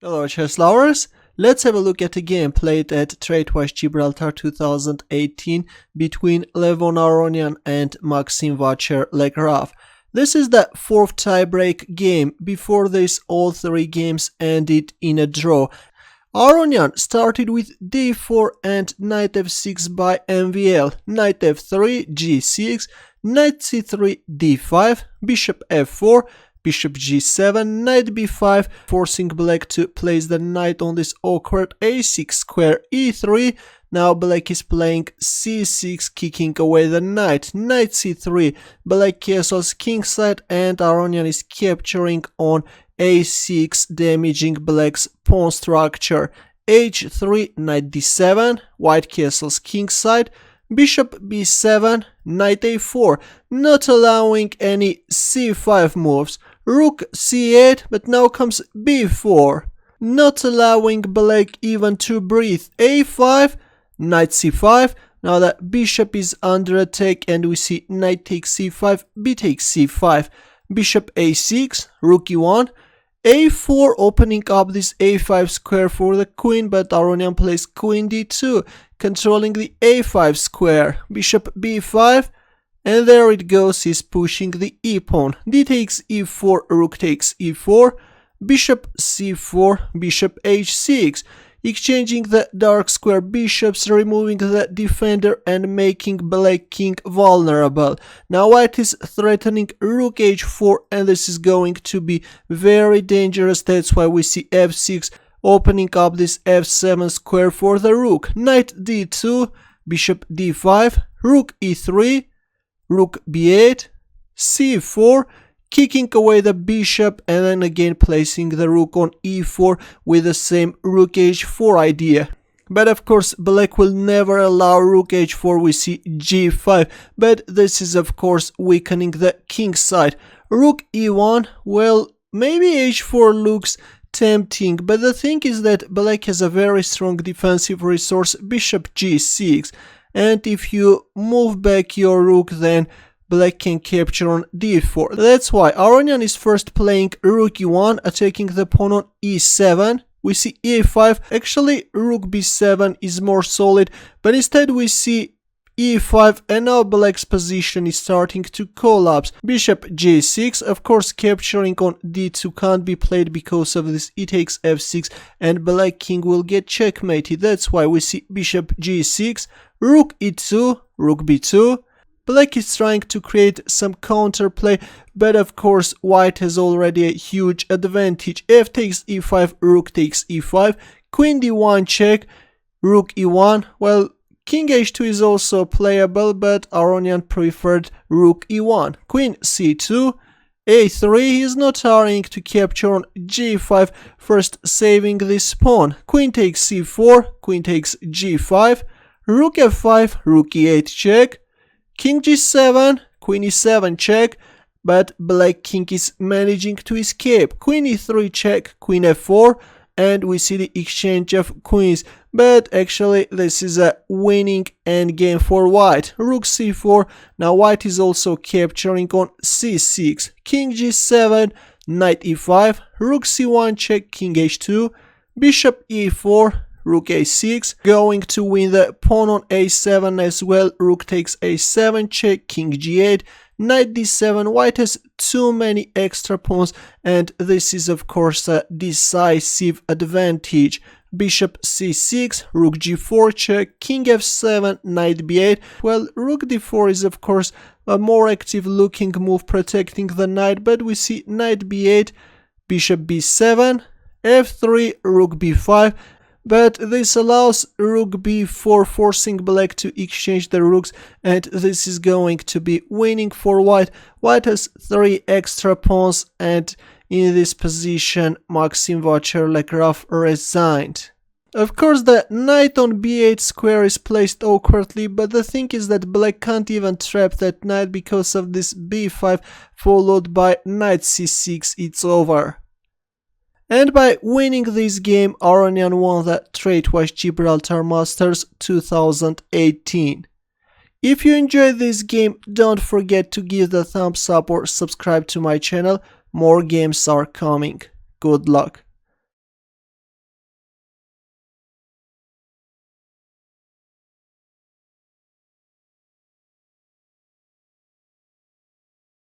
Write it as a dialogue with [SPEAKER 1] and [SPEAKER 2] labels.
[SPEAKER 1] Hello chess lovers, let's have a look at a game played at Tradewise Gibraltar 2018 between Levon Aronian and Maxim Vacher-Legraf. This is the fourth tiebreak game. Before this, all three games ended in a draw. Aronian started with d4 and knight f6 by MVL, knight f3, g6, knight c3, d5, bishop f4, bishop g7, knight b5, forcing black to place the knight on this awkward a6 square e3. Now black is playing c6, kicking away the knight, knight c3, black castles kingside, and Aronian is capturing on a6, damaging black's pawn structure. h3, knight d7, white castles kingside, bishop b7, knight a4, not allowing any c5 moves. Rook c8, but now comes b4, not allowing black even to breathe. a5, knight c5. Now the bishop is under attack and we see knight takes c5, b takes c5, bishop a6, rook e1, a4, opening up this a5 square for the queen, but Aronian plays queen d2, controlling the a5 square, bishop b5, and there it goes, he's pushing the e-pawn, d takes e4, rook takes e4, bishop c4, bishop h6, exchanging the dark square bishops, removing the defender and making black king vulnerable. Now white is threatening rook h4 and this is going to be very dangerous. That's why we see f6, opening up this f7 square for the rook, knight d2, bishop d5, rook e3, rook b8, c4, kicking away the bishop and then again placing the rook on e4 with the same rook h4 idea. But of course black will never allow rook h4, we see g5, but this is of course weakening the king side. Rook e1, well, maybe h4 looks tempting, but the thing is that black has a very strong defensive resource, bishop g6, and if you move back your rook then black can capture on d4. That's why Aronian is first playing rook e1, attacking the pawn on e7. We see e5, actually rook b7 is more solid, but instead we see e5 and now black's position is starting to collapse. Bishop g6, of course capturing on d2 can't be played because of this, e takes f6 and black king will get checkmated. That's why we see bishop g6, rook e2, rook b2. Black is trying to create some counterplay, but of course white has already a huge advantage. F takes e5, rook takes e5, queen d1 check, rook e1. Well, king h2 is also playable, but Aronian preferred rook e1. Queen c2, a3, he is not hurrying to capture on g5, first saving this pawn. Queen takes c4, queen takes g5, rook f5, rook e8 check, king g7, queen e7 check, but black king is managing to escape. Queen e3 check, queen f4, and we see the exchange of queens, but actually this is a winning endgame for white. Rook c4, now white is also capturing on c6, king g7, knight e5, rook c1 check, king h2, bishop e4, rook a6, going to win the pawn on a7 as well. Rook takes a7 check, king g8, knight d7. White has too many extra pawns and this is of course a decisive advantage. Bishop c6, rook g4 check, king f7, knight b8. Well, rook d4 is of course a more active looking move protecting the knight, but we see knight b8, bishop b7, f3, rook b5. But this allows rook b4, forcing black to exchange the rooks, and this is going to be winning for white. White has 3 extra pawns, and in this position Maxim Vacher-Legraf resigned. Of course the knight on b8 square is placed awkwardly, but the thing is that black can't even trap that knight because of this b5 followed by knight c6, it's over. And by winning this game, Aronian won the Tradewise Gibraltar Masters 2018. If you enjoyed this game, don't forget to give the thumbs up or subscribe to my channel. More games are coming. Good luck.